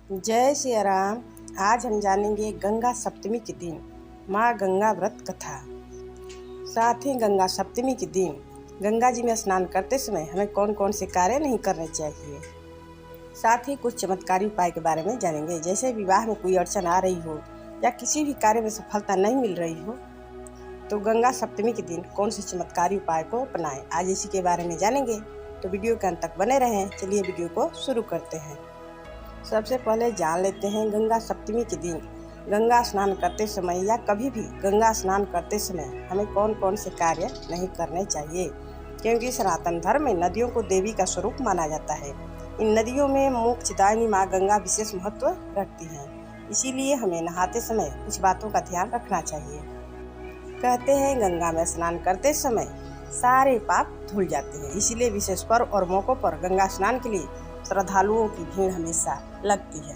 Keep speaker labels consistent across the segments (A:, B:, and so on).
A: जय सिया राम। आज हम जानेंगे गंगा सप्तमी के दिन माँ गंगा व्रत कथा। साथ ही गंगा सप्तमी के दिन गंगा जी में स्नान करते समय हमें कौन कौन से कार्य नहीं करने चाहिए। साथ ही कुछ चमत्कारी उपाय के बारे में जानेंगे। जैसे विवाह में कोई अड़चन आ रही हो या किसी भी कार्य में सफलता नहीं मिल रही हो तो गंगा सप्तमी के दिन कौन से चमत्कारी उपाय को अपनाएं। आज इसी के बारे में जानेंगे, तो वीडियो के अंत तक बने रहें। चलिए वीडियो को शुरू करते हैं। सबसे पहले जान लेते हैं गंगा सप्तमी के दिन गंगा स्नान करते समय या कभी भी गंगा स्नान करते समय हमें कौन कौन से कार्य नहीं करने चाहिए, क्योंकि सनातन धर्म में नदियों को देवी का स्वरूप माना जाता है। इन नदियों में मोक्षदायिनी माँ गंगा विशेष महत्व रखती हैं, इसीलिए हमें नहाते समय कुछ बातों का ध्यान रखना चाहिए। कहते हैं गंगा में स्नान करते समय सारे पाप धुल जाते हैं, इसीलिए विशेष पर्व और मौकों पर गंगा स्नान के लिए श्रद्धालुओं की भीड़ हमेशा लगती है।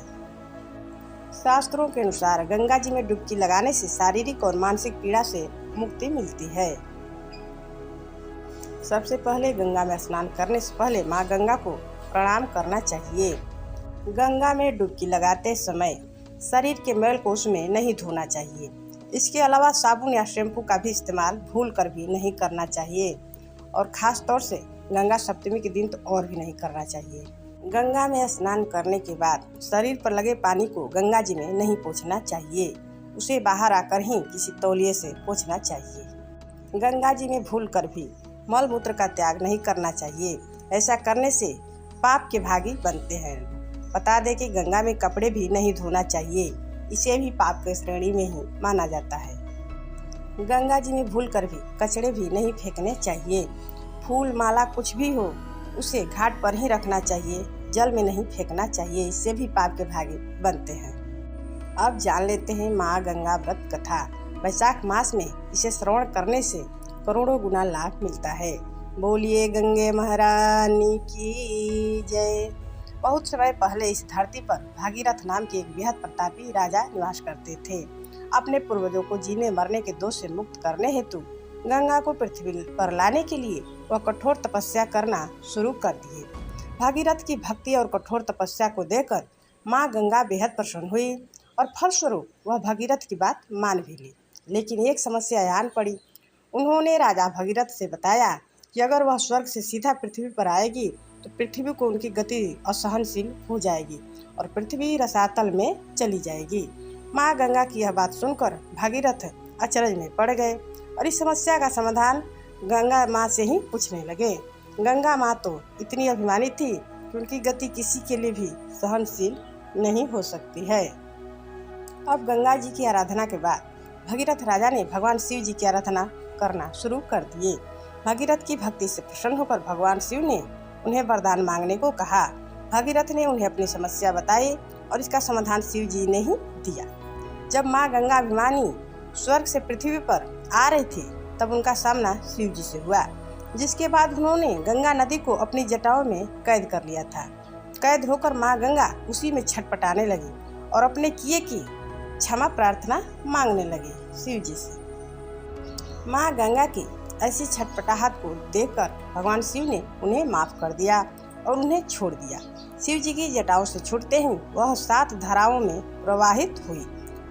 A: शास्त्रों के अनुसार गंगा जी में डुबकी लगाने से शारीरिक और मानसिक पीड़ा से मुक्ति मिलती है। सबसे पहले गंगा में स्नान करने से पहले माँ गंगा को प्रणाम करना चाहिए। गंगा में डुबकी लगाते समय शरीर के मैल को उसमें नहीं धोना चाहिए। इसके अलावा साबुन या शैम्पू का भी इस्तेमाल भूल कर भी नहीं करना चाहिए, और खास तौर से गंगा सप्तमी के दिन तो और भी नहीं करना चाहिए। गंगा में स्नान करने के बाद शरीर पर लगे पानी को गंगा जी में नहीं पोंछना चाहिए, उसे बाहर आकर ही किसी तौलिए से पोंछना चाहिए। गंगा जी में भूल कर भी मल मूत्र का त्याग नहीं करना चाहिए, ऐसा करने से पाप के भागी बनते हैं। बता दें कि गंगा में कपड़े भी नहीं धोना चाहिए, इसे भी पाप के श्रेणी में ही माना जाता है। गंगा जी में भूल कर भी कचड़े भी नहीं फेंकने चाहिए। फूल माला कुछ भी हो उसे घाट पर ही रखना चाहिए, जल में नहीं फेंकना चाहिए, इससे भी पाप के भागी बनते हैं। अब जान लेते हैं माँ गंगा व्रत कथा। वैशाख मास में इसे श्रवण करने से करोड़ों गुना लाभ मिलता है। बोलिए गंगे महारानी की जय। बहुत समय पहले इस धरती पर भागीरथ नाम के एक बेहद प्रतापी राजा निवास करते थे। अपने पूर्वजों को जीने मरने के दोष से मुक्त करने हेतु गंगा को पृथ्वी पर लाने के लिए वह कठोर तपस्या करना शुरू कर दिए। भागीरथ की भक्ति और कठोर तपस्या को देखकर माँ गंगा बेहद प्रसन्न हुई और फलस्वरूप वह भागीरथ की बात मान भी ली। लेकिन एक समस्या आन पड़ी। उन्होंने राजा भागीरथ से बताया कि अगर वह स्वर्ग से सीधा पृथ्वी पर आएगी तो पृथ्वी को उनकी गति असहनशील हो जाएगी और पृथ्वी रसातल में चली जाएगी। माँ गंगा की यह बात सुनकर भागीरथ अचरज में पड़ गए और इस समस्या का समाधान गंगा माँ से ही पूछने लगे। गंगा माँ तो इतनी अभिमानी थी कि उनकी गति किसी के लिए भी सहनशील नहीं हो सकती है। अब गंगा जी की आराधना के बाद भागीरथ राजा ने भगवान शिव जी की आराधना करना शुरू कर दिए। भागीरथ की भक्ति से प्रसन्न होकर भगवान शिव ने उन्हें वरदान मांगने को कहा। भागीरथ ने उन्हें अपनी समस्या बताई और इसका समाधान शिव जी ने ही दिया। जब माँ गंगा अभिमानी स्वर्ग से पृथ्वी पर आ रही थी तब उनका सामना शिव जी से हुआ, जिसके बाद उन्होंने गंगा नदी को अपनी जटाओं में कैद कर लिया था। कैद होकर माँ गंगा उसी में छटपटाने लगी और अपने किए की क्षमा प्रार्थना मांगने लगी शिव जी से। माँ गंगा की ऐसी छटपटाहट को देखकर भगवान शिव ने उन्हें माफ कर दिया और उन्हें छोड़ दिया। शिव जी की जटाओं से छूटते ही वह 7 धाराओं में प्रवाहित हुई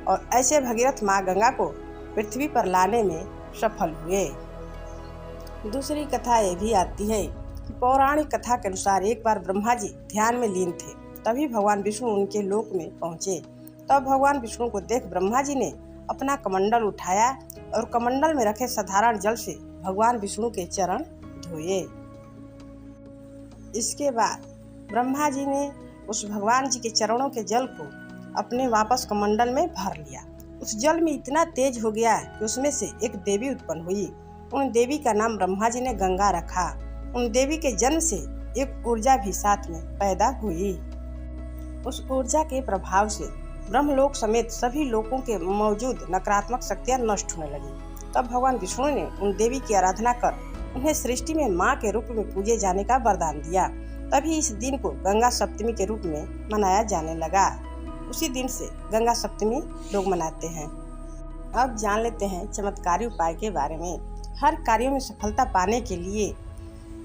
A: और ऐसे भगीरथ माँ गंगा को पृथ्वी पर लाने में सफल हुए। दूसरी कथा ये भी आती है कि पौराणिक कथा के अनुसार एक बार ब्रह्मा जी ध्यान में लीन थे, तभी भगवान विष्णु उनके लोक में पहुँचे। तब भगवान विष्णु को देख ब्रह्मा जी ने अपना कमंडल उठाया और कमंडल में रखे साधारण जल से भगवान विष्णु के चरण धोए। इसके बाद ब्रह्मा जी ने उस भगवान जी के चरणों के जल को अपने वापस कमंडल में भर लिया। उस जल में इतना तेज हो गया कि उसमें से एक देवी उत्पन्न हुई। उन देवी का नाम ब्रह्मा जी ने गंगा रखा। उन देवी के जन्म से एक ऊर्जा भी साथ में पैदा हुई। उस ऊर्जा के प्रभाव से ब्रह्मलोक समेत सभी लोकों के मौजूद नकारात्मक शक्तियां नष्ट होने लगी। तब भगवान विष्णु ने उन देवी की आराधना कर उन्हें सृष्टि में माँ के रूप में पूजे जाने का वरदान दिया। तभी इस दिन को गंगा सप्तमी के रूप में मनाया जाने लगा। उसी दिन से गंगा सप्तमी लोग मनाते हैं। अब जान लेते हैं चमत्कारी उपाय के बारे में। हर कार्यों में सफलता पाने के लिए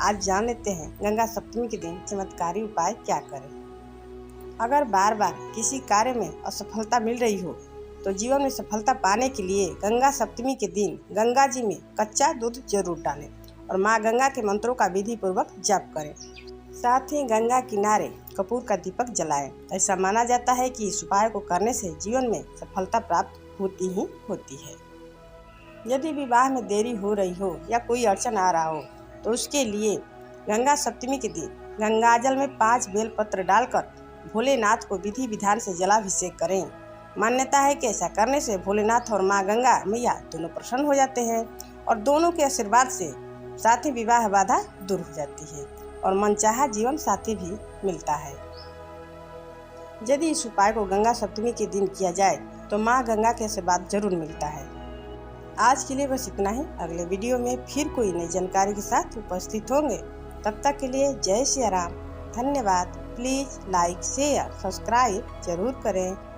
A: आज जान लेते हैं गंगा सप्तमी के दिन चमत्कारी उपाय क्या करें। अगर बार बार किसी कार्य में असफलता मिल रही हो तो जीवन में सफलता पाने के लिए गंगा सप्तमी के दिन गंगा जी में कच्चा दूध जरूर डालें और माँ गंगा के मंत्रों का विधि पूर्वक जाप करें। साथ ही गंगा किनारे कपूर का दीपक जलाएं। ऐसा माना जाता है कि इस उपाय को करने से जीवन में सफलता प्राप्त होती ही होती है। यदि विवाह में देरी हो रही हो या कोई अड़चन आ रहा हो तो उसके लिए गंगा सप्तमी के दिन गंगाजल में 5 बेलपत्र डालकर भोलेनाथ को विधि विधान से जलाभिषेक करें। मान्यता है कि ऐसा करने से भोलेनाथ और माँ गंगा मैया दोनों प्रसन्न हो जाते हैं और दोनों के आशीर्वाद से साथ ही विवाह बाधा दूर हो जाती है और मनचाहा जीवन साथी भी मिलता है। यदि इस उपाय को गंगा सप्तमी के दिन किया जाए तो माँ गंगा के आशीर्वाद जरूर मिलता है। आज के लिए बस इतना ही। अगले वीडियो में फिर कोई नई जानकारी के साथ उपस्थित होंगे। तब तक के लिए जय श्री राम। धन्यवाद। प्लीज़ लाइक शेयर सब्सक्राइब जरूर करें।